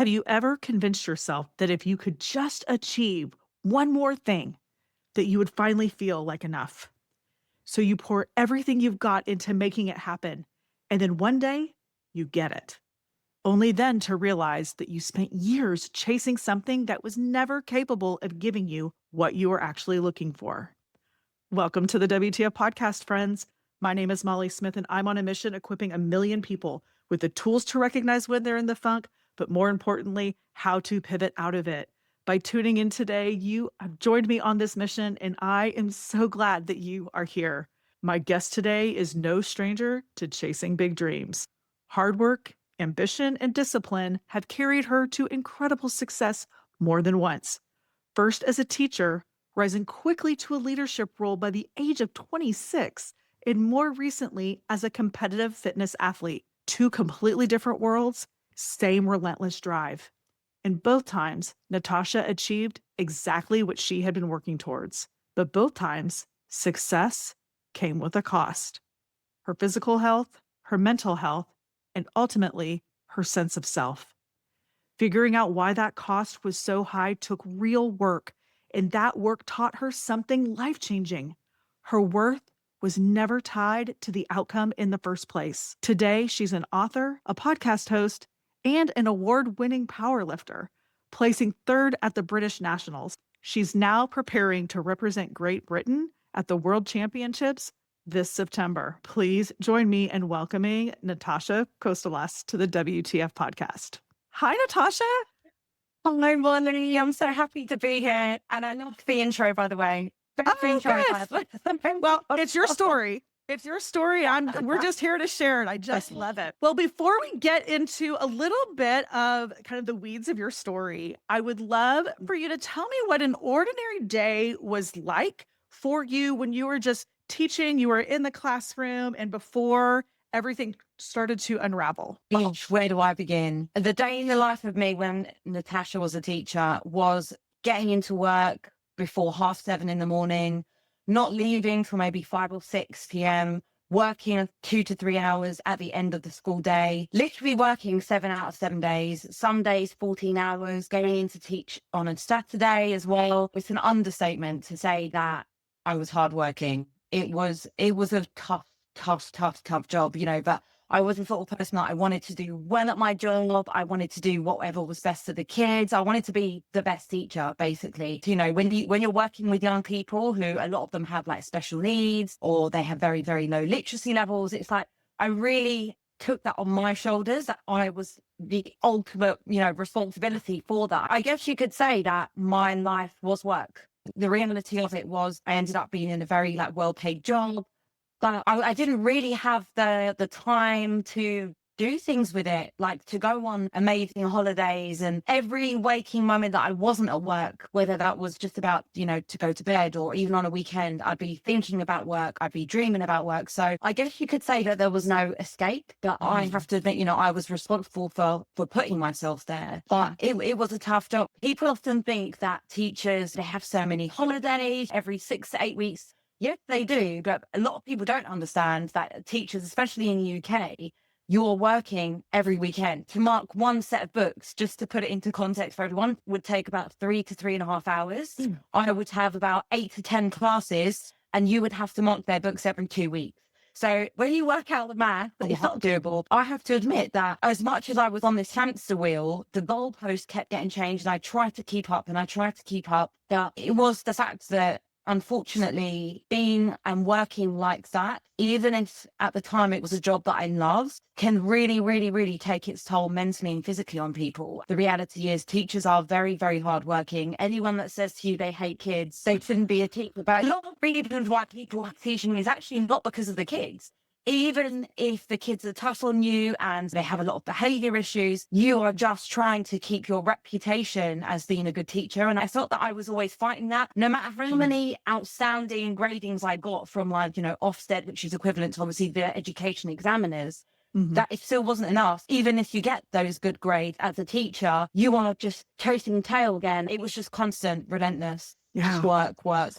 Have you ever convinced yourself that if you could just achieve one more thing, that you would finally feel like enough? So you pour everything you've got into making it happen, and then one day you get it. Only then to realize that you spent years chasing something that was never capable of giving you what you were actually looking for. Welcome to the WTF podcast, friends. My name is Molly Smith, and I'm on a mission equipping a million people with the tools to recognize when they're in the funk, but more importantly, how to pivot out of it. By tuning in today, you have joined me on this mission, and I am so glad that you are here. My guest today is no stranger to chasing big dreams. Hard work, ambition, and discipline have carried her to incredible success more than once. First as a teacher, rising quickly to a leadership role by the age of 26, and more recently as a competitive fitness athlete. Two completely different worlds, same relentless drive. And both times, Natasha achieved exactly what she had been working towards. But both times, success came with a cost. Her physical health, her mental health, and ultimately, her sense of self. Figuring out why that cost was so high took real work, and that work taught her something life-changing. Her worth was never tied to the outcome in the first place. Today, she's an author, a podcast host, and an award-winning powerlifter, placing third at the British Nationals. She's now preparing to represent Great Britain at the World Championships this September. Please join me in welcoming Natasha Kostalas to the WTF podcast. Hi, Natasha. Hi, Molly. I'm so happy to be here. And I love the intro, by the way. Best Oh, intro good. ever. Well, it's your story. It's your story. We're just here to share it. I just love it. Well, before we get into a little bit of kind of the weeds of your story, I would love for you to tell me what an ordinary day was like for you when you were just teaching, you were in the classroom, and before everything started to unravel. Gosh, where do I begin? The day in the life of me when Natasha was a teacher was getting into work before 7:30 in the morning, not leaving for maybe 5 or 6 p.m., working 2 to 3 hours at the end of the school day, literally working 7 out of 7 days, some days 14 hours, going in to teach on a Saturday as well. It's an understatement to say that I was hardworking. It was a tough job, but I was the sort of person that I wanted to do well at my job. I wanted to do whatever was best for the kids. I wanted to be the best teacher, basically. When you're working with young people who a lot of them have like special needs or they have very, very low literacy levels, it's like I really took that on my shoulders, that I was the ultimate, responsibility for that. I guess you could say that my life was work. The reality of it was I ended up being in a very well-paid job. But I didn't really have the time to do things with it, like to go on amazing holidays, and every waking moment that I wasn't at work, whether that was just about, to go to bed or even on a weekend, I'd be thinking about work. I'd be dreaming about work. So I guess you could say that there was no escape, but I have to admit, I was responsible for putting myself there. But it was a tough job. People often think that teachers, they have so many holidays every 6 to 8 weeks. Yes, they do, but a lot of people don't understand that teachers, especially in the UK, you're working every weekend. To mark one set of books, just to put it into context for everyone, would take about 3 to 3.5 hours. I would have about 8 to 10 classes, and you would have to mark their books every 2 weeks. So when you work out the math, it's not doable. I have to admit that as much as I was on this hamster wheel, the goalpost kept getting changed, and I tried to keep up, But it was the fact that unfortunately, being and working like that, even if at the time it was a job that I loved, can really, really, really take its toll mentally and physically on people. The reality is teachers are very, very hardworking. Anyone that says to you they hate kids, they shouldn't be a teacher. But a lot of reasons why people are teaching is actually not because of the kids. Even if the kids are tough on you and they have a lot of behavior issues, you are just trying to keep your reputation as being a good teacher. And I felt that I was always fighting that. No matter how many outstanding gradings I got from Ofsted, which is equivalent to obviously the education examiners, that it still wasn't enough. Even if you get those good grades as a teacher, you are just chasing the tail again. It was just constant, relentless. Yeah. Just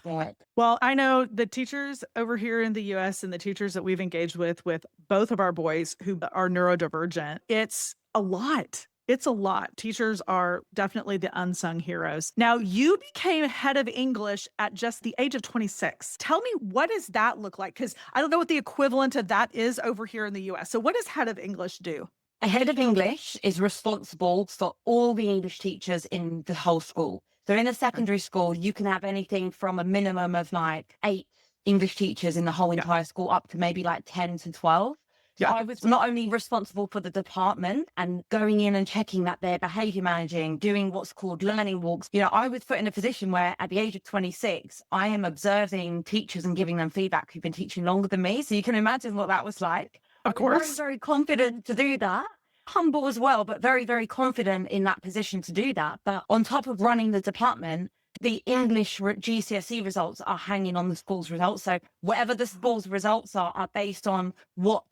work. Well, I know the teachers over here in the US and the teachers that we've engaged with both of our boys who are neurodivergent, it's a lot. It's a lot. Teachers are definitely the unsung heroes. Now, you became head of English at just the age of 26. Tell me, what does that look like? Because I don't know what the equivalent of that is over here in the US. So, what does head of English do? A head of English is responsible for all the English teachers in the whole school. So in a Okay. secondary school, you can have anything from a minimum of like 8 English teachers in the whole Yeah. entire school up to maybe like 10 to 12. So Yeah. I was not only responsible for the department and going in and checking that they're behavior managing, doing what's called learning walks. I was put in a position where at the age of 26, I am observing teachers and giving them feedback who've been teaching longer than me. So you can imagine what that was like. I Of was very, course. very confident to do that. Humble as well, but very, very confident in that position to do that. But on top of running the department, the English GCSE results are hanging on the school's results. So whatever the school's results are based on what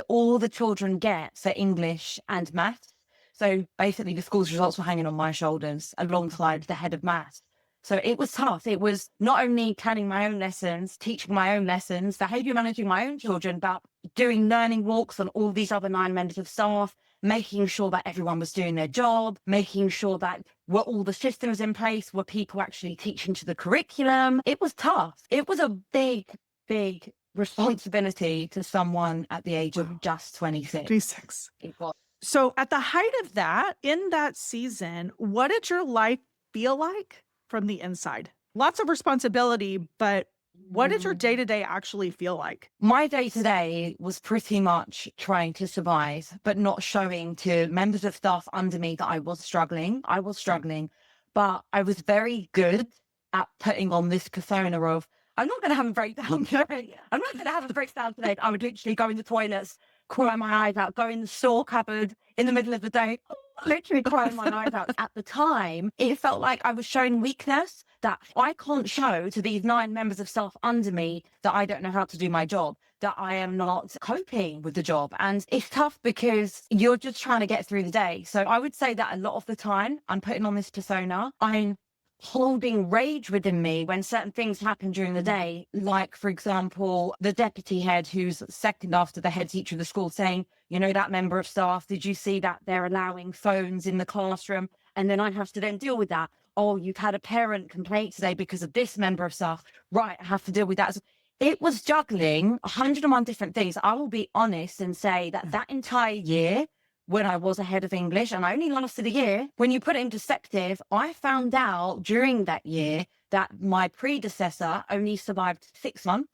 all the children get for English and maths. So basically the school's results were hanging on my shoulders alongside the head of maths. So it was tough. It was not only planning my own lessons, teaching my own lessons, behavior managing my own children, but doing learning walks on all these other 9 members of staff, making sure that everyone was doing their job, making sure that were all the systems in place, were people actually teaching to the curriculum. It was tough. It was a big, big responsibility to someone at the age of Wow. just 26. 26. It was. So, at the height of that, in that season, what did your life feel like from the inside? Lots of responsibility, but what did your day to day actually feel like? My day to day was pretty much trying to survive, but not showing to members of staff under me that I was struggling. I was struggling, but I was very good at putting on this persona of, I'm not going to have a breakdown today. I'm not going to have a breakdown today. I would literally go in the toilets, cry my eyes out, go in the store cupboard in the middle of the day, literally crying my eyes out. At the time, it felt like I was showing weakness that I can't show to these 9 members of staff under me that I don't know how to do my job, that I am not coping with the job. And it's tough because you're just trying to get through the day. So I would say that a lot of the time I'm putting on this persona. I'm holding rage within me when certain things happen during the day, like for example the deputy head who's second after the head teacher of the school saying, that member of staff, did you see that they're allowing phones in the classroom? And then I have to then deal with that. Oh, you've had a parent complaint today because of this member of staff, right? I have to deal with that. It was juggling 101 different things. I will be honest and say that entire year when I was a head of English, and I only lasted a year, when you put it in perspective, I found out during that year that my predecessor only survived 6 months.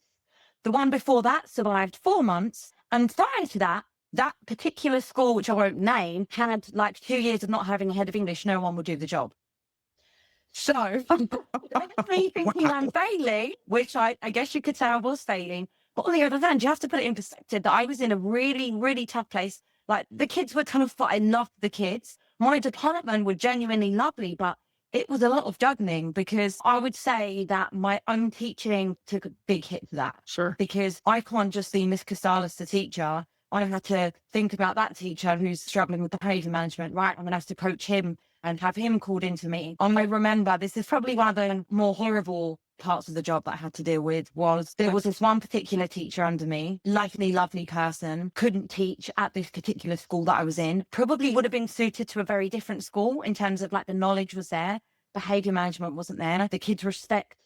The one before that survived 4 months. And prior to that, that particular school, which I won't name, had like 2 years of not having a head of English. No one would do the job. So that's me thinking I'm failing, which I guess you could say I was failing. But on the other hand, you have to put it in perspective that I was in a really, really tough place. Like the kids were kind of, I loved the kids. My department were genuinely lovely, but it was a lot of juggling because I would say that my own teaching took a big hit to that Sure. because I can't just be Miss Kostalas, the teacher. I had to think about that teacher who's struggling with behavior management, right? I'm going to have to coach him and have him called into me. I remember this is probably one of the more horrible parts of the job that I had to deal with was there was this one particular teacher under me, lovely person, couldn't teach at this particular school that I was in, probably would have been suited to a very different school in terms of like the knowledge was there, behavior management wasn't there, the kids' respect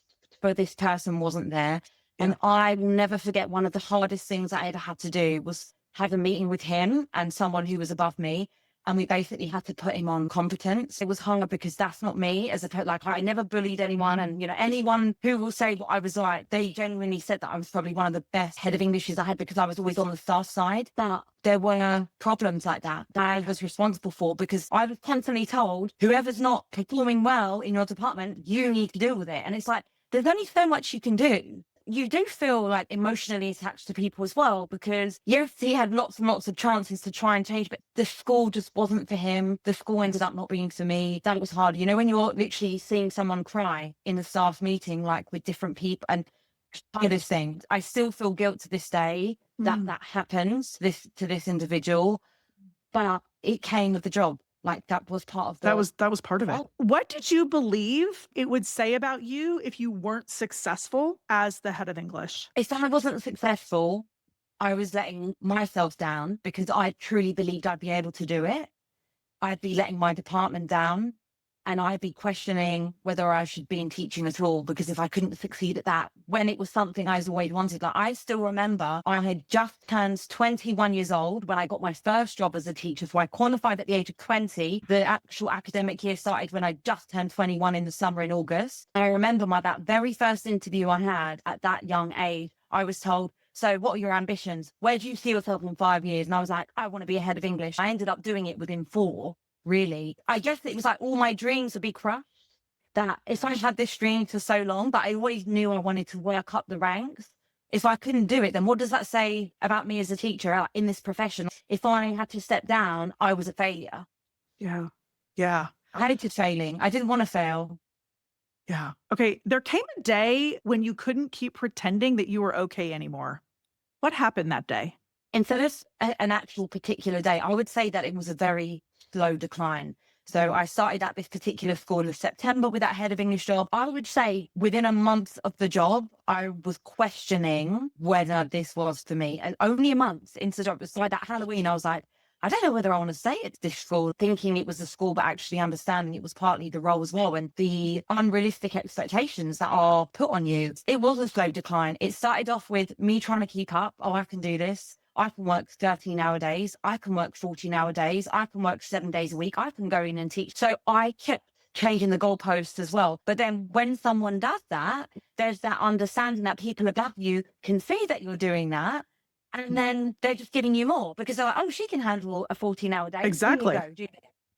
for this person wasn't there. And I will never forget one of the hardest things I ever had to do was have a meeting with him and someone who was above me. And we basically had to put him on competence. It was hard because that's not me I never bullied anyone. And, anyone who will say what I was like, they genuinely said that I was probably one of the best head of Englishes I had because I was always on the staff side. But there were problems like that I was responsible for because I was constantly told, whoever's not performing well in your department, you need to deal with it. And it's like, there's only so much you can do. You do feel like emotionally attached to people as well, because yes, he had lots and lots of chances to try and change, but the school just wasn't for him. The school ended up not being for me. That was hard. When you're literally seeing someone cry in a staff meeting, like with different people and this thing, I still feel guilt to this day that happens to this individual, but it came with the job. Like that was part of That was part of it. What did you believe it would say about you if you weren't successful as the head of English? If I wasn't successful, I was letting myself down because I truly believed I'd be able to do it. I'd be letting my department down, and I'd be questioning whether I should be in teaching at all, because if I couldn't succeed at that, when it was something I always wanted. Like, I still remember I had just turned 21 years old when I got my first job as a teacher. So I qualified at the age of 20. The actual academic year started when I just turned 21 in the summer in August. And I remember that very first interview I had at that young age, I was told, so what are your ambitions? Where do you see yourself in 5 years? And I was like, I want to be a head of English. I ended up doing it within 4, really. I guess it was like all my dreams would be crushed. That if I had this dream for so long, but I always knew I wanted to work up the ranks. If I couldn't do it, then what does that say about me as a teacher in this profession? If I had to step down, I was a failure. Yeah. Yeah. I hated failing. I didn't want to fail. Yeah. Okay. There came a day when you couldn't keep pretending that you were okay anymore. What happened that day? Instead of an actual particular day, I would say that it was a very slow decline. So I started at this particular school in September with that head of English job. I would say within a month of the job, I was questioning whether this was for me. And only a month into the job, so by that Halloween, I was like, I don't know whether I want to stay at this school, thinking it was a school, but actually understanding it was partly the role as well, and the unrealistic expectations that are put on you. It was a slow decline. It started off with me trying to keep up. Oh, I can do this. I can work 13-hour days. I can work 14-hour days. I can work 7 days a week. I can go in and teach. So I kept changing the goalposts as well. But then when someone does that, there's that understanding that people above you can see that you're doing that. And then they're just giving you more because they're like, oh, she can handle a 14-hour day. Exactly.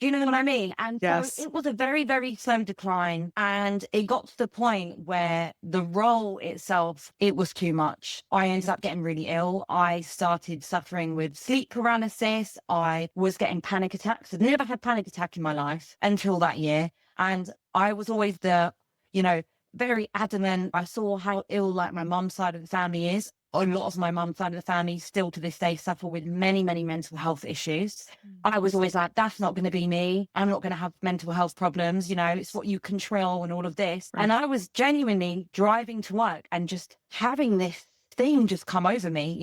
Do you know what I mean? And so Yes. it was a very, very slow decline. And it got to the point where the role itself, it was too much. I ended up getting really ill. I started suffering with sleep paralysis. I was getting panic attacks. I've never had panic attack in my life until that year. And I was always very adamant. I saw how ill like my mum's side of the family is. A lot of my mum's side of the family still to this day suffer with many, many mental health issues. I was always like, that's not going to be me. I'm not going to have mental health problems. It's what you control and all of this. Right. And I was genuinely driving to work and just having this thing just come over me,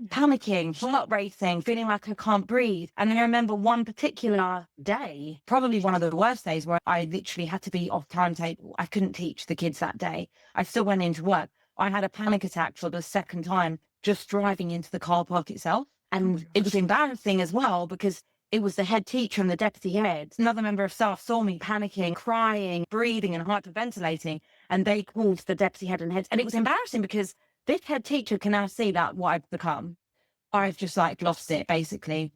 panicking, heart racing, feeling like I can't breathe. And I remember one particular day, probably one of the worst days, where I literally had to be off timetable. I couldn't teach the kids that day. I still went into work. I had a panic attack for the second time just driving into the car park itself. And it was embarrassing as well because it was the head teacher and the deputy head. Another member of staff saw me panicking, crying, breathing and hyperventilating. And they called the deputy head and head. And it was embarrassing because this head teacher can now see that what I've become. I've just lost it, basically.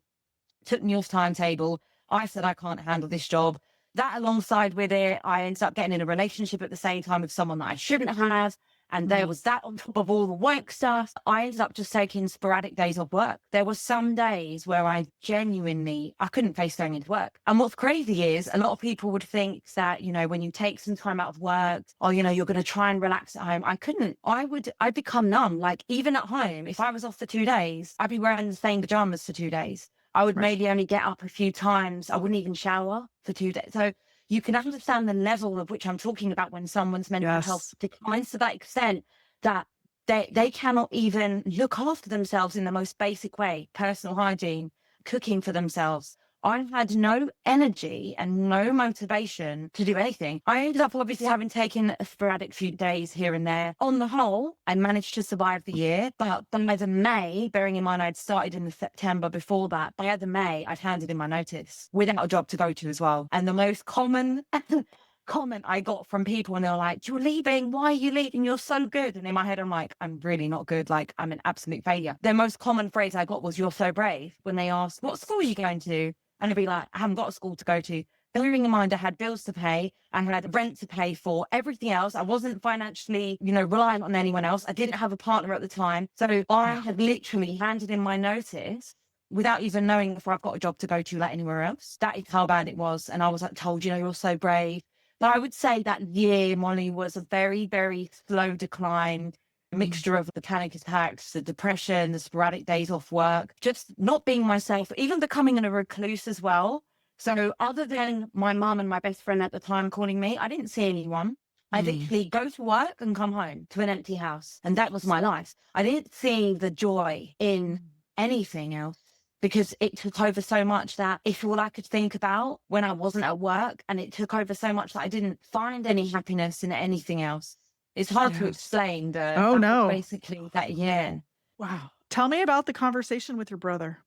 Took me off timetable. I said, I can't handle this job. That alongside with it, I ended up getting in a relationship at the same time with someone that I shouldn't have. And there was that on top of all the work stuff. I ended up just taking sporadic days off work. There were some days where I couldn't face going into work. And what's crazy is a lot of people would think that, when you take some time out of work or, you're going to try and relax at home. I couldn't. I'd become numb. Like even at home, if I was off for 2 days, I'd be wearing the same pajamas for 2 days. I would maybe only get up a few times. I wouldn't even shower for 2 days. So you can understand the level of which I'm talking about when someone's mental health declines to that extent that they cannot even look after themselves in the most basic way, personal hygiene, cooking for themselves. I had no energy and no motivation to do anything. I ended up obviously having taken a sporadic few days here and there. On the whole, I managed to survive the year, but by the May, bearing in mind I'd started in the September before that, by the May, I'd handed in my notice without a job to go to as well. And the most common comment I got from people, and they're like, you're leaving, why are you leaving, you're so good. And in my head I'm like, I'm really not good, like I'm an absolute failure. The most common phrase I got was, you're so brave, when they asked, what school are you going to? And I'd be like, I haven't got a school to go to. Bearing in mind I had bills to pay, I had rent to pay for, everything else. I wasn't financially, reliant on anyone else. I didn't have a partner at the time. So I had literally handed in my notice without even knowing if I've got a job to go to like anywhere else. That is how bad it was. And I was told, you're so brave. But I would say that year, Molly, was a very, very slow decline. A mixture of the panic attacks, the depression, the sporadic days off work, just not being myself, even becoming a recluse as well. So other than my mum and my best friend at the time calling me, I didn't see anyone. I literally go to work and come home to an empty house. And that was my life. I didn't see the joy in anything else. because it took over so much that it's all I could think about when I wasn't at work. And it took over so much that I didn't find any happiness in anything else. It's hard to Yeah. explain. Oh, That was no. basically that year. Wow. Tell me about the conversation with your brother.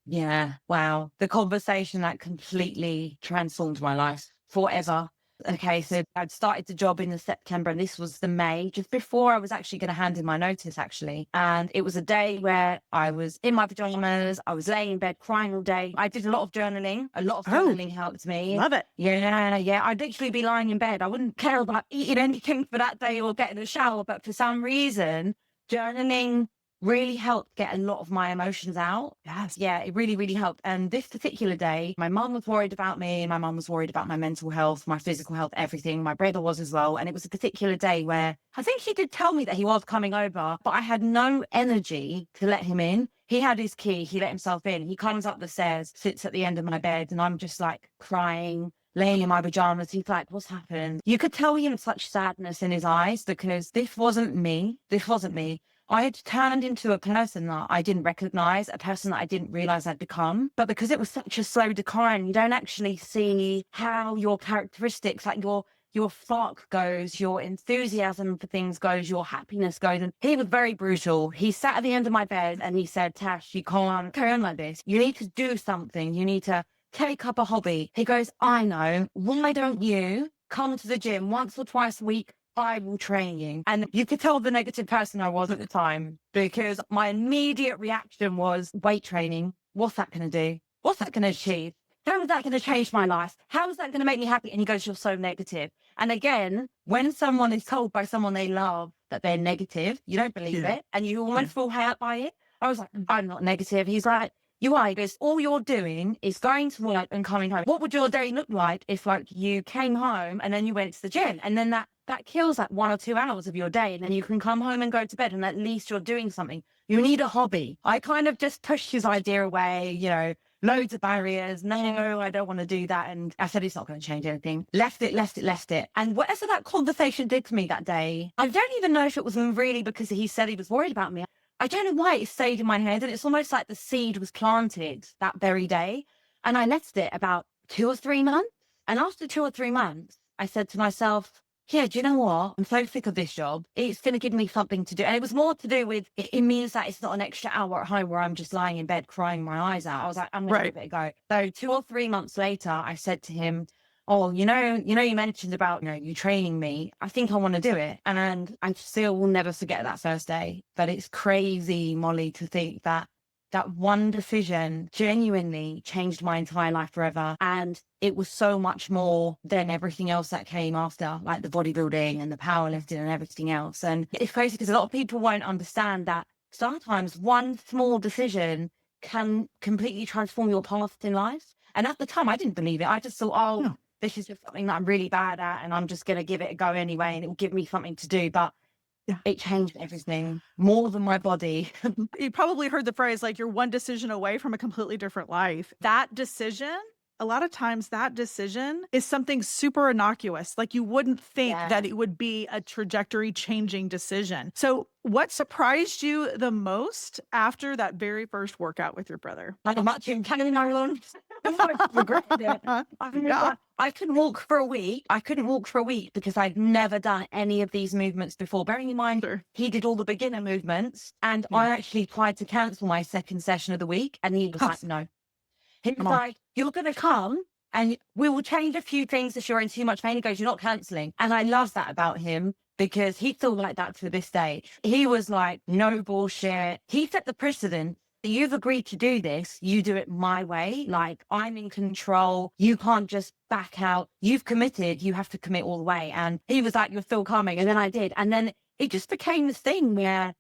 Yeah. Wow. The conversation that completely transformed my life forever. Okay, so I'd started the job in the September, and this was the May, just before I was actually going to hand in my notice, actually. And it was a day where I was in my pajamas, I was laying in bed crying all day. I did a lot of journaling. A lot of Oh, journaling helped me. love it. Yeah. I'd literally be lying in bed. I wouldn't care about eating anything for that day or getting a shower, but for some reason, journaling really helped get a lot of my emotions out. Yes. Yeah, it really, really helped. And this particular day, my mum was worried about me. My mum was worried about my mental health, my physical health, everything. My brother was as well. And it was a particular day where I think he did tell me that he was coming over, but I had no energy to let him in. He had his key. He let himself in. He comes up the stairs, sits at the end of my bed, and I'm just like crying, laying in my pajamas. He's like, what's happened? You could tell he had such sadness in his eyes because this wasn't me. This wasn't me. I had turned into a person that I didn't recognize, a person that I didn't realize I'd become. But because it was such a slow decline, you don't actually see how your characteristics, like your spark goes, your enthusiasm for things goes, your happiness goes. And he was very brutal. He sat at the end of my bed and he said, Tash, you can't carry on like this. You need to do something. You need to take up a hobby. He goes, I know. Why don't you come to the gym once or twice a week? I will train you. And you could tell the negative person I was at the time because my immediate reaction was weight training. What's that going to do? What's that going to achieve? How is that going to change my life? How is that going to make me happy? And he goes, you're so negative. And again, when someone is told by someone they love that they're negative, you don't believe it. And you almost feel hurt by it. I was like, I'm not negative. He's like, you are. He goes, all you're doing is going to work and coming home. What would your day look like if like you came home and then you went to the gym and then that kills like 1 or 2 hours of your day and then you can come home and go to bed and at least you're doing something. You need a hobby. I kind of just pushed his idea away, loads of barriers. No, I don't want to do that. And I said, it's not going to change anything. Left it. And whatever that conversation did to me that day, I don't even know if it was really because he said he was worried about me. I don't know why it stayed in my head. And it's almost like the seed was planted that very day. And I left it about 2 or 3 months. And after 2 or 3 months, I said to myself, yeah, do you know what? I'm so sick of this job. It's going to give me something to do. And it was more to do with, it means that it's not an extra hour at home where I'm just lying in bed crying my eyes out. I was like, I'm going to give it a go. So 2 or 3 months later, I said to him, oh, you mentioned about, you training me. I think I want to do it. And I still will never forget that first day. But it's crazy, Molly, to think that one decision genuinely changed my entire life forever. And it was so much more than everything else that came after, like the bodybuilding and the powerlifting and everything else. And it's crazy because a lot of people won't understand that sometimes one small decision can completely transform your path in life. And at the time, I didn't believe it. I just thought, this is just something that I'm really bad at and I'm just going to give it a go anyway and it will give me something to do. But it changed everything more than my body. You probably heard the phrase, like, you're one decision away from a completely different life. That decision, a lot of times that decision is something super innocuous. Like you wouldn't think that it would be a trajectory changing decision. So what surprised you the most after that very first workout with your brother? Like much in Canada. I regretted it. I couldn't walk for a week. I couldn't walk for a week because I'd never done any of these movements before. Bearing in mind, he did all the beginner movements and I actually tried to cancel my second session of the week and he was like, no. He was like, you're going to come and we will change a few things if you're in too much pain. He goes, you're not cancelling. And I love that about him because he's still like that to this day. He was like, no bullshit. He set the precedent. You've agreed to do this. You do it my way. Like I'm in control. You can't just back out. You've committed. You have to commit all the way. And he was like, you're still coming. And then I did. And then it just became this thing where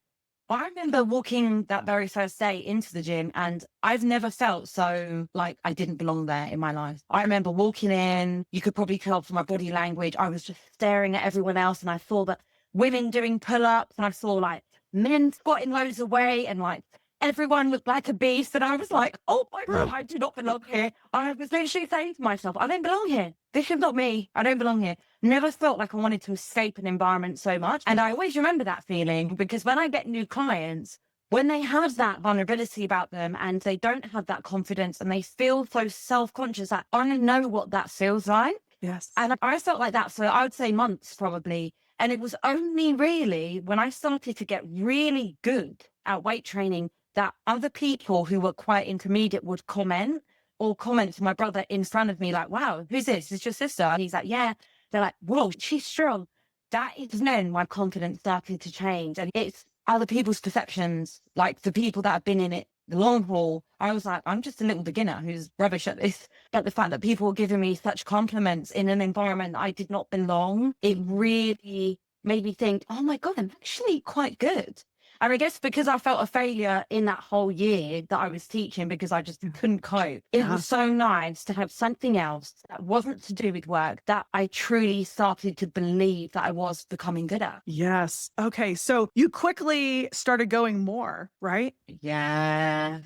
I remember walking that very first day into the gym and I've never felt so like I didn't belong there in my life. I remember walking in, you could probably tell from my body language, I was just staring at everyone else and I saw that women doing pull-ups and I saw like men squatting loads of weight and like everyone looked like a beast. And I was like, oh my God, I do not belong here. I was literally saying to myself, I don't belong here. This is not me. I don't belong here. Never felt like I wanted to escape an environment so much. And I always remember that feeling because when I get new clients, when they have that vulnerability about them and they don't have that confidence and they feel so self-conscious, that I know what that feels like. Yes. And I felt like that for, I would say, months probably. And it was only really when I started to get really good at weight training that other people who were quite intermediate would comment to my brother in front of me, like, wow, who's this? Is your sister? And he's like, yeah. They're like, whoa, she's strong. That is when my confidence started to change. And it's other people's perceptions, like the people that have been in it the long haul. I was like, I'm just a little beginner who's rubbish at this. But the fact that people were giving me such compliments in an environment I did not belong, it really made me think, oh my God, I'm actually quite good. And I guess because I felt a failure in that whole year that I was teaching because I just couldn't cope, it Yeah. was so nice to have something else that wasn't to do with work that I truly started to believe that I was becoming good at. Yes. Okay. So you quickly started going more, right? Yeah.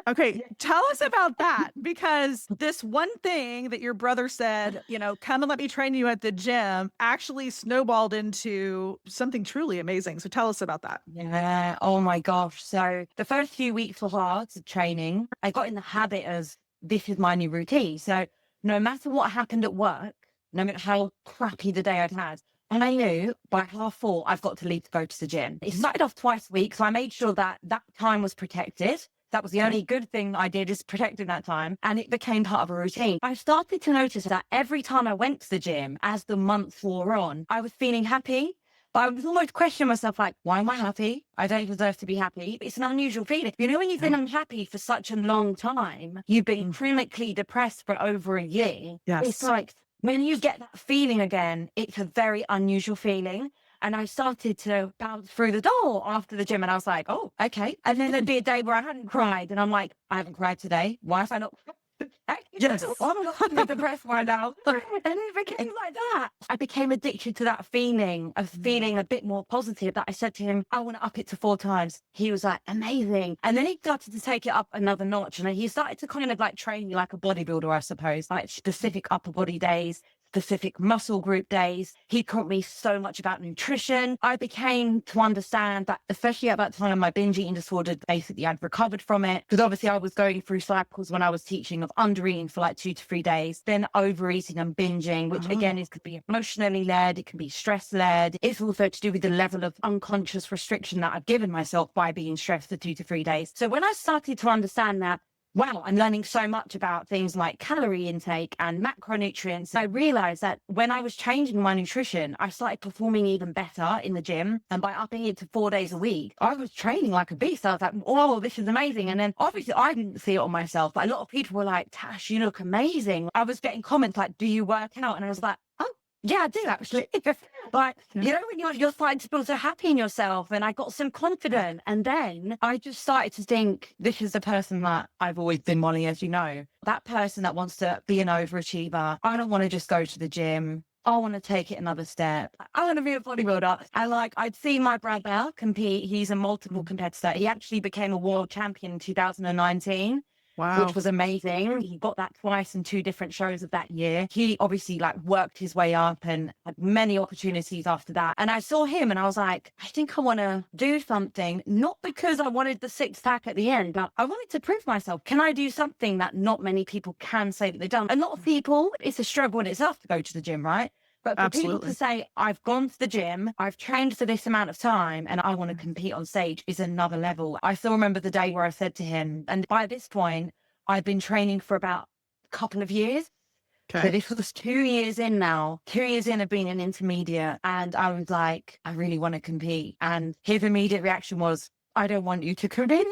Okay. Tell us about that, because this one thing that your brother said, come and let me train you at the gym, actually snowballed into something truly amazing. So tell us about that. Yeah. Oh my gosh. So the first few weeks were hard of training. I got in the habit of this is my new routine. So no matter what happened at work, no matter how crappy the day I'd had, and I knew by 4:30, I've got to leave to go to the gym. It started off twice a week. So I made sure that that time was protected. That was the Okay. only good thing I did, is protecting that time. And it became part of a routine. I started to notice that every time I went to the gym, as the months wore on, I was feeling happy. But I was almost questioning myself, like, why am I happy? I don't deserve to be happy. It's an unusual feeling. When you've been unhappy for such a long time, you've been chronically depressed for over a year. It's Yes. like when you get that feeling again, it's a very unusual feeling. And I started to bounce through the door after the gym and I was like, oh, okay. And then there'd be a day where I hadn't cried and I'm like, I haven't cried today. Why have I not? Yes. I'm not depressed right now. And it became like that. I became addicted to that feeling of feeling a bit more positive, that I said to him, I want to up it to 4 times. He was like, amazing. And then he started to take it up another notch. And he started to kind of like train me like a bodybuilder, I suppose, like specific upper body days, specific muscle group days. He taught me so much about nutrition. I became to understand that, especially at that time, my binge eating disorder, basically I'd recovered from it. Because obviously I was going through cycles when I was teaching of under eating for like 2 to 3 days, then overeating and binging, which again could be emotionally led, it can be stress led. It's also to do with the level of unconscious restriction that I've given myself by being stressed for 2 to 3 days. So when I started to understand that, wow, I'm learning so much about things like calorie intake and macronutrients. I realized that when I was changing my nutrition, I started performing even better in the gym. And by upping it to 4 days a week, I was training like a beast. I was like, oh, this is amazing. And then obviously I didn't see it on myself, but a lot of people were like, Tash, you look amazing. I was getting comments like, do you work out? And I was like, oh, yeah, I do actually. Like, when you're starting to feel so happy in yourself, and I got some confidence. And then I just started to think, this is the person that I've always been, Molly, as you know, that person that wants to be an overachiever. I don't want to just go to the gym. I want to take it another step. I want to be a bodybuilder. And I'd seen my brother compete. He's a multiple competitor. He actually became a world champion in 2019. Wow. Which was amazing. He got that twice in 2 different shows of that year. He obviously worked his way up and had many opportunities after that. And I saw him and I was like, I think I want to do something, not because I wanted the 6-pack at the end, but I wanted to prove myself. Can I do something that not many people can say that they've done? A lot of people, it's a struggle in itself to go to the gym, right? But for people Absolutely. to say, I've gone to the gym, I've trained for this amount of time, and I want to compete on stage is another level. I still remember the day where I said to him, and by this point, I've been training for about a couple of years. So Okay. this was 2 years in now, 2 years in of being an intermediate. And I was like, I really want to compete. And his immediate reaction was, I don't want you to compete.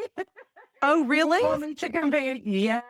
Oh, You really? want me to compete? Yeah.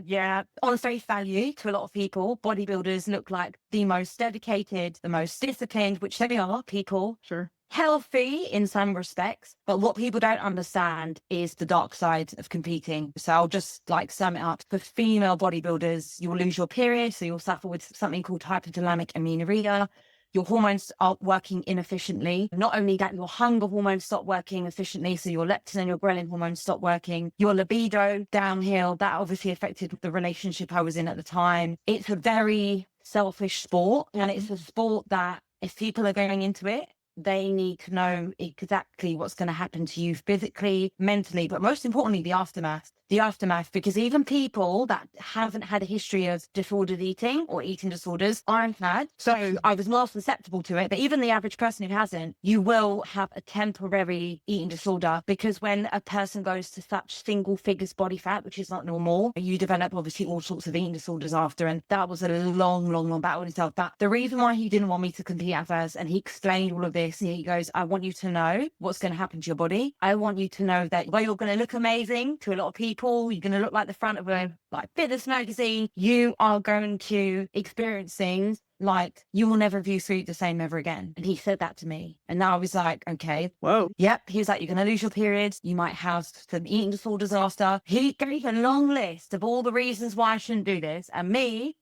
Yeah. On face value, to a lot of people, bodybuilders look like the most dedicated, the most disciplined, which they are people, Sure. healthy in some respects. But what people don't understand is the dark side of competing. So I'll just sum it up. For female bodybuilders, you'll lose your period. So you'll suffer with something called hypothalamic amenorrhea. Your hormones are working inefficiently. Not only that, your hunger hormones stop working efficiently. So your leptin and your ghrelin hormones stop working. Your libido downhill. That obviously affected the relationship I was in at the time. It's a very selfish sport. And it's a sport that if people are going into it they need to know exactly what's going to happen to you physically, mentally, but most importantly, the aftermath. The aftermath, because even people that haven't had a history of disordered eating or eating disorders, I've had. So I was more susceptible to it. But even the average person who hasn't, you will have a temporary eating disorder, because when a person goes to such single figures body fat, which is not normal, you develop obviously all sorts of eating disorders after. And that was a long battle in itself. But the reason why he didn't want me to compete at first, and he explained all of this, he goes, I want you to know what's going to happen to your body. I want you to know that while you're going to look amazing to a lot of people, you're going to look like the front of a fitness magazine, you are going to experience things like you will never view food the same ever again. And he said that to me. And now I was like, okay. Whoa. Yep. He was like, you're going to lose your periods. You might have some eating disorders after. He gave a long list of all the reasons why I shouldn't do this. And me,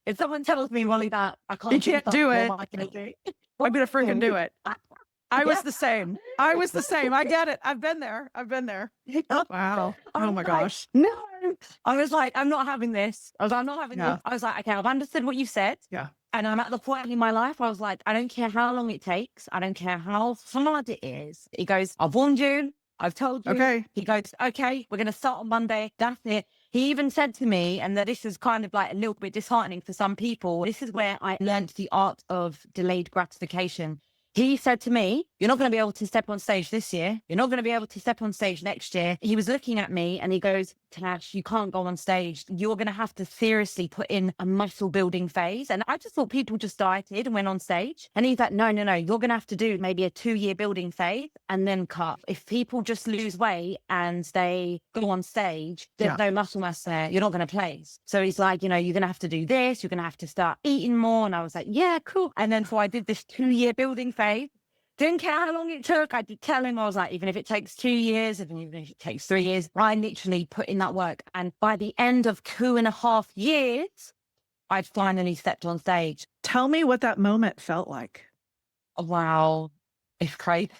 if someone tells me, Molly, that I can't do it, what am I going to do? I'm going to freaking do it. I was Yeah. the same. I was the same. I get it. I've been there. Wow. Oh my gosh. No. I was like, I'm not having this. I'm not having Yeah. this. I was like, okay, I've understood what you said. Yeah. And I'm at the point in my life, I was like, I don't care how long it takes. I don't care how hard it is. He goes, I've warned you. I've told you. Okay. He goes, okay, we're going to start on Monday. That's it. He even said to me, and that this is kind of like a little bit disheartening for some people, this is where I learned the art of delayed gratification. He said to me, you're not going to be able to step on stage this year. You're not going to be able to step on stage next year. He was looking at me and he goes, Tash, you can't go on stage. You're going to have to seriously put in a muscle building phase. And I just thought people just dieted and went on stage. And he's like, no, you're going to have to do maybe a 2-year building phase and then cut. If people just lose weight and they go on stage, there's no muscle mass there. You're not going to place. So he's like, you're going to have to do this. You're going to have to start eating more. And I was like, yeah, cool. And then so I did this 2-year building phase. Didn't care how long it took. I did tell him, I was like, even if it takes 2 years, even if it takes 3 years, I literally put in that work. And by the end of 2.5 years, I'd finally stepped on stage. Tell me what that moment felt like. Wow. It's crazy.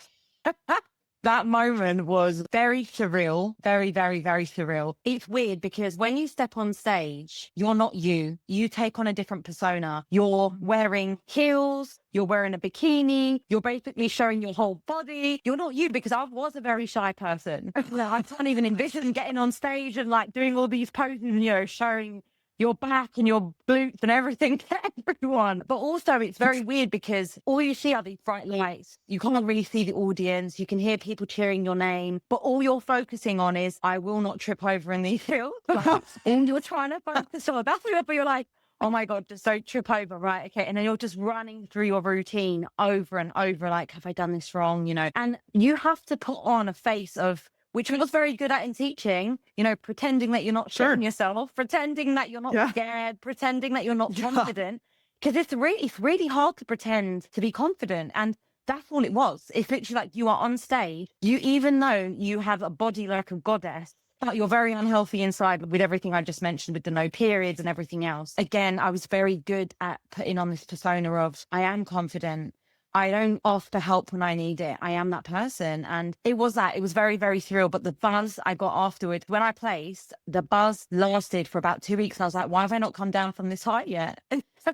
That moment was very surreal, very surreal. It's weird because when you step on stage, you're not you. You take on a different persona. You're wearing heels, you're wearing a bikini, you're basically showing your whole body. You're not you, because I was a very shy person. I can't even envision getting on stage and doing all these poses and, showing your back and your glutes and everything to everyone. But also it's very weird because all you see are these bright lights. You can't really see the audience. You can hear people cheering your name, but all you're focusing on is, I will not trip over in these hills. And you're trying to focus on that's whenever you're like, oh my God, just don't trip over, right? Okay. And then you're just running through your routine over and over, like, have I done this wrong? And you have to put on a face of, which I was very good at in teaching, pretending that you're not shitting yourself, pretending that you're not scared, pretending that you're not confident. Because it's really hard to pretend to be confident. And that's all it was. It's literally like you are on stage, even though you have a body like a goddess, but you're very unhealthy inside with everything I just mentioned, with the no periods and everything else. Again, I was very good at putting on this persona of, I am confident. I don't ask for help when I need it. I am that person. And it was very surreal. But the buzz I got afterwards, when I placed, the buzz lasted for about 2 weeks. I was like, why have I not come down from this height yet?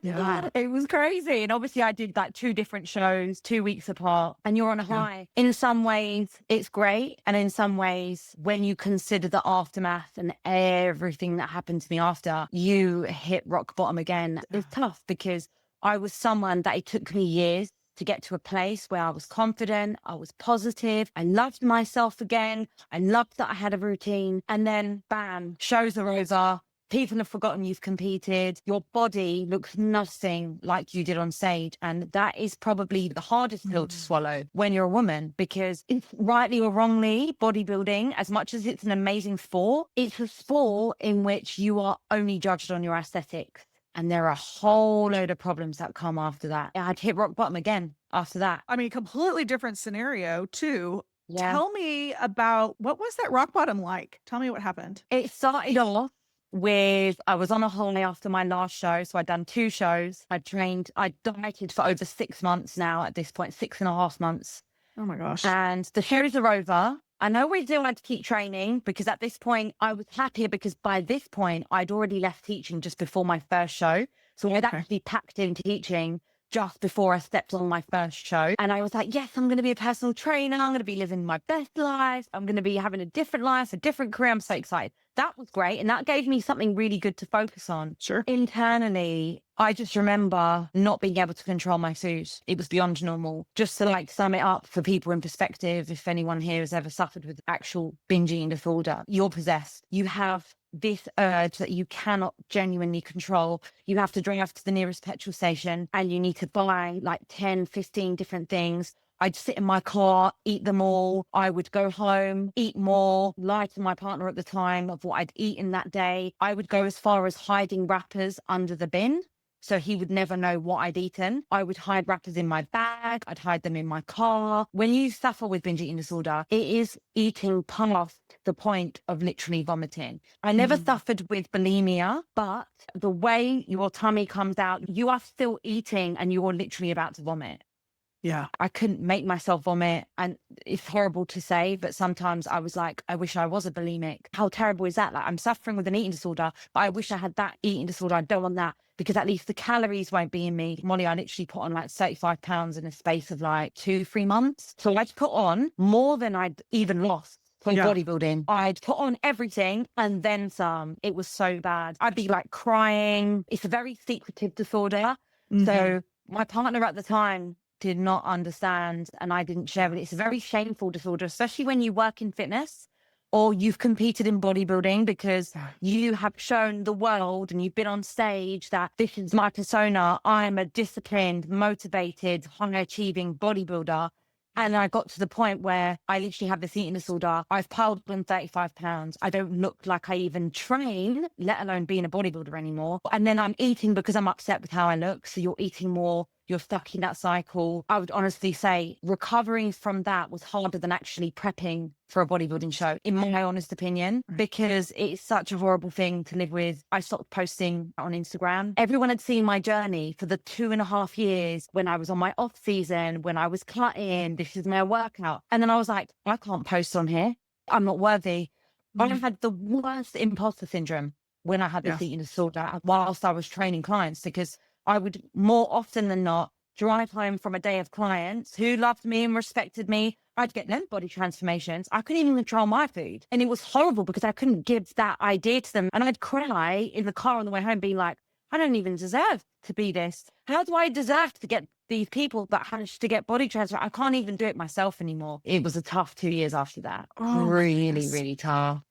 Yeah. It was crazy. And obviously I did 2 different shows, 2 weeks apart, and you're on a high. In some ways, it's great. And in some ways, when you consider the aftermath and everything that happened to me after, you hit rock bottom again. It's tough because I was someone that it took me years to get to a place where I was confident, I was positive, I loved myself again, I loved that I had a routine, and then bam, shows are over, people have forgotten you've competed, your body looks nothing like you did on stage, and that is probably the hardest pill to swallow when you're a woman, because it's rightly or wrongly, bodybuilding, as much as it's an amazing sport, it's a sport in which you are only judged on your aesthetics. And there are a whole load of problems that come after that. I'd hit rock bottom again after that. I mean, completely different scenario too. Yeah. Tell me about, what was that rock bottom like? Tell me what happened. It started off with, I was on a holiday after my last show. So I'd done 2 shows. I dieted for over 6 months now at this point, 6.5 months. Oh my gosh. And the shows are over. I know we still had to keep training, because at this point I was happier, because by this point I'd already left teaching just before my first show. So I'd actually packed in teaching just before I stepped on my first show. And I was like, yes, I'm going to be a personal trainer. I'm going to be living my best life. I'm going to be having a different life, a different career. I'm so excited. That was great. And that gave me something really good to focus on. Sure. Internally, I just remember not being able to control my food. It was beyond normal. Just to like sum it up for people in perspective, if anyone here has ever suffered with actual binge eating disorder, you're possessed. You have this urge that you cannot genuinely control. You have to drive to the nearest petrol station and you need to buy like 10, 15 different things. I'd sit in my car, eat them all. I would go home, eat more, lie to my partner at the time of what I'd eaten that day. I would go as far as hiding wrappers under the bin, so he would never know what I'd eaten. I would hide wrappers in my bag. I'd hide them in my car. When you suffer with binge eating disorder, it is eating past the point of literally vomiting. I never suffered with bulimia, but the way your tummy comes out, you are still eating and you're literally about to vomit. Yeah. I couldn't make myself vomit. And it's horrible to say, but sometimes I was like, I wish I was a bulimic. How terrible is that? Like, I'm suffering with an eating disorder, but I wish I had that eating disorder. I don't want that because at least the calories won't be in me. Molly, I literally put on like 35 pounds in a space of like 2-3 months. So I'd put on more than I'd even lost for bodybuilding. I'd put on everything and then some. It was so bad. I'd be like crying. It's a very secretive disorder. So my partner at the time did not understand and I didn't share it. It's a very shameful disorder, especially when you work in fitness or you've competed in bodybuilding, because you have shown the world and you've been on stage that this is my persona. I'm a disciplined, motivated, high-achieving bodybuilder. And I got to the point where I literally have this eating disorder. I've piled on 35 pounds. I don't look like I even train, let alone being a bodybuilder anymore. And then I'm eating because I'm upset with how I look. So you're eating more. You're stuck in that cycle. I would honestly say recovering from that was harder than actually prepping for a bodybuilding show, in my honest opinion, because it's such a horrible thing to live with. I stopped posting on Instagram. Everyone had seen my journey for the 2.5 years when I was on my off season, when I was cutting, this is my workout. And then I was like, I can't post on here. I'm not worthy. I had the worst imposter syndrome when I had this eating disorder whilst I was training clients, because I would more often than not drive home from a day of clients who loved me and respected me. I'd get them body transformations. I couldn't even control my food. And it was horrible because I couldn't give that idea to them. And I'd cry in the car on the way home being like, I don't even deserve to be this. How do I deserve to get these people that managed to get body transfer? I can't even do it myself anymore. It was a tough 2 years after that. Oh, Really, really tough.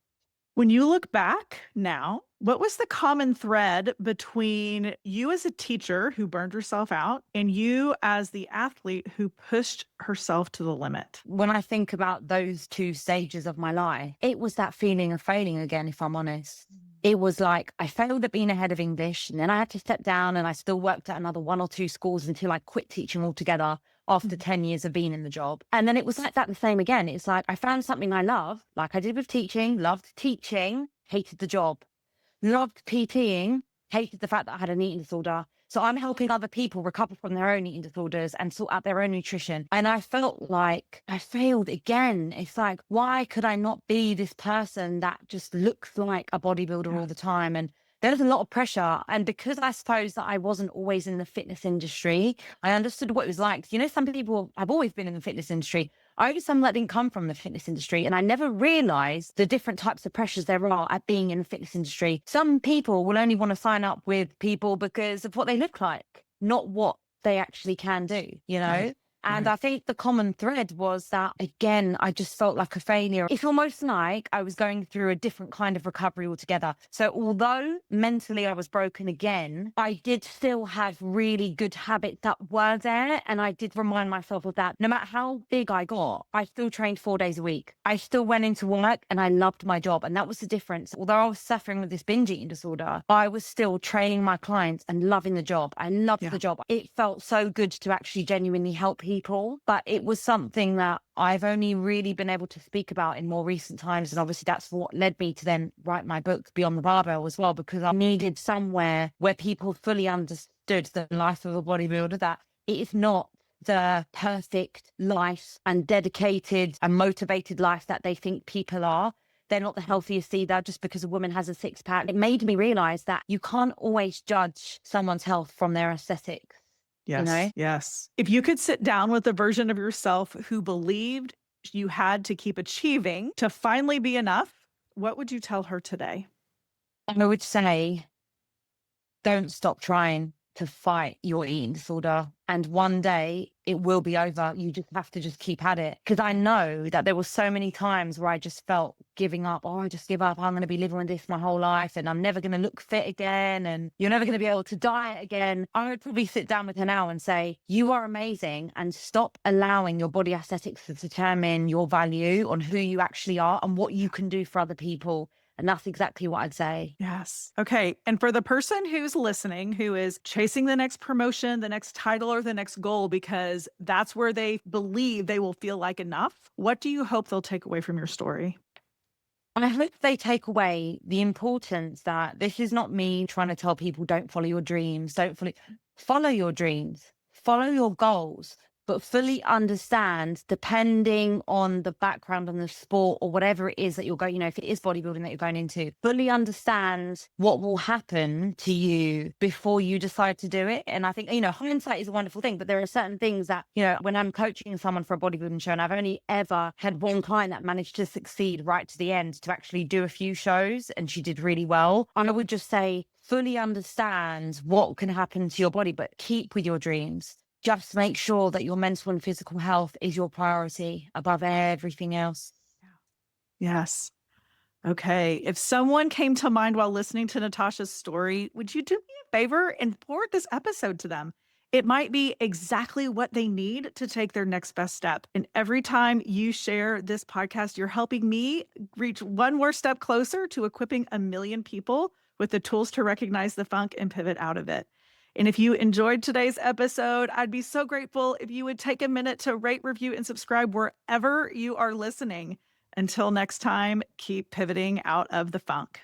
When you look back now, what was the common thread between you as a teacher who burned herself out and you as the athlete who pushed herself to the limit? When I think about those two stages of my life, it was that feeling of failing again, if I'm honest. It was like I failed at being ahead of English, and then I had to step down and I still worked at another 1 or 2 schools until I quit teaching altogether after 10 years of being in the job. And then it was like that the same again. It's like I found something I love, like I did with teaching, loved teaching, hated the job. Loved PTing, hated the fact that I had an eating disorder. So I'm helping other people recover from their own eating disorders and sort out their own nutrition. And I felt like I failed again. It's like, why could I not be this person that just looks like a bodybuilder all the time? And there's a lot of pressure. And because I suppose that I wasn't always in the fitness industry, I understood what it was like. You know, some people have always been in the fitness industry. I was someone that didn't come from the fitness industry, and I never realized the different types of pressures there are at being in the fitness industry. Some people will only want to sign up with people because of what they look like, not what they actually can do, you know? Right. And I think the common thread was that, again, I just felt like a failure. It's almost like I was going through a different kind of recovery altogether. So although mentally I was broken again, I did still have really good habits that were there. And I did remind myself of that. No matter how big I got, I still trained 4 days a week. I still went into work and I loved my job. And that was the difference. Although I was suffering with this binge eating disorder, I was still training my clients and loving the job. I loved the job. It felt so good to actually genuinely help people, but it was something that I've only really been able to speak about in more recent times. And obviously that's what led me to then write my book, Beyond the Barbell, as well, because I needed somewhere where people fully understood the life of a bodybuilder, that it is not the perfect life and dedicated and motivated life that they think people are. They're not the healthiest either just because a woman has a 6-pack. It made me realize that you can't always judge someone's health from their aesthetics. you know? Yes. Yes. If you could sit down with a version of yourself who believed you had to keep achieving to finally be enough, what would you tell her today? I would say, don't stop trying to fight your eating disorder. And one day it will be over. You just have to just keep at it. Because I know that there were so many times where I just felt giving up. Oh, I just give up. I'm going to be living with this my whole life and I'm never going to look fit again. And you're never going to be able to diet again. I would probably sit down with her now and say, you are amazing, and stop allowing your body aesthetics to determine your value on who you actually are and what you can do for other people. And that's exactly what I'd say. Yes. Okay. And for the person who's listening, who is chasing the next promotion, the next title, or the next goal, because that's where they believe they will feel like enough, what do you hope they'll take away from your story? I hope they take away the importance that this is not me trying to tell people don't follow your dreams, don't follow your dreams, follow your goals, but fully understand, depending on the background and the sport or whatever it is that you're going, if it is bodybuilding that you're going into, fully understand what will happen to you before you decide to do it. And I think, hindsight is a wonderful thing, but there are certain things that, when I'm coaching someone for a bodybuilding show, and I've only ever had one client that managed to succeed right to the end to actually do a few shows, and she did really well. I would just say, fully understand what can happen to your body, but keep with your dreams. Just make sure that your mental and physical health is your priority above everything else. Yes. Okay. If someone came to mind while listening to Natasha's story, would you do me a favor and forward this episode to them? It might be exactly what they need to take their next best step. And every time you share this podcast, you're helping me reach one more step closer to equipping 1 million people with the tools to recognize the funk and pivot out of it. And if you enjoyed today's episode, I'd be so grateful if you would take a minute to rate, review, and subscribe wherever you are listening. Until next time, keep pivoting out of the funk.